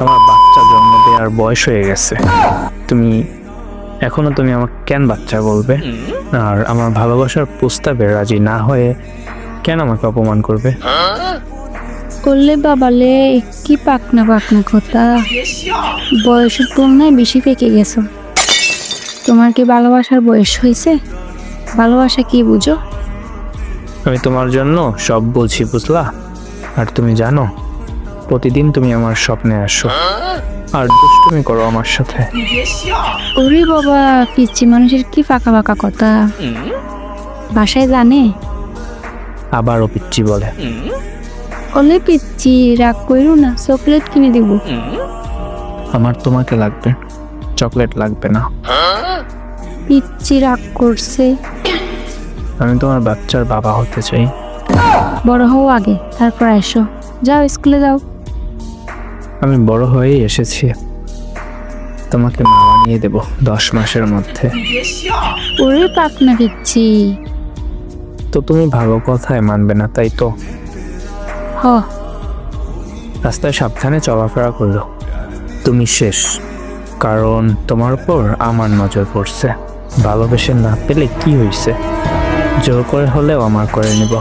আমার বাচ্চা জন্ম দেওয়ার বয়স হয়ে গেছে। তুমি এখনো আমাকে কেন বাচ্চা বলবে? আর আমার ভালোবাসার প্রস্তাবে রাজি না হয়ে কেন আমাকে অপমান করবে? করলে বাবালে কি পাকনা পাকনা কথা, বয়সের তুলনায় বেশি পেকে গেছো। তোমার কি ভালোবাসার বয়স হয়েছে? ভালোবাসা কি বুঝো? আমি তোমার জন্য সব বলছি, বুঝলা? আর তুমি জানো, প্রতিদিন তুমি আমার স্বপ্নে আসো আর দুষ্টুমি করো আমার সাথে। ওরে বাবা, পিচ্ছি মানুষের কি ফাঁকা ফাঁকা কথা, বাসায় জানে? আবারও পিচ্ছি বলে। ওলে পিচ্ছি, রাগ করো না, চকলেট কিনে দেবো। আমার তোমাকে লাগবে, চকলেট লাগবে না। পিচ্ছি রাগ করছে। আমি তোমার বাচ্চার বাবা হতে চাই। বড় হও আগে, তারপর এসো। যাও স্কুলে যাও। আমি বড় হয়েই এসেছি, তোমাকে মা বানিয়ে দেব 10 মাসের মধ্যে। ওরে পাকনা পিচ্ছি। তো তুমি ভালো কথায় মানবে না, তাই তো? হ। রাস্তায় সাবধানে চলাফেরা করো, তুমি শেষ। কারণ তোমার উপর আমার নজর পড়ছে। ভালোবেসে না পেলে কি হয়েছে, জোর করে হলেও আমার করে নিব।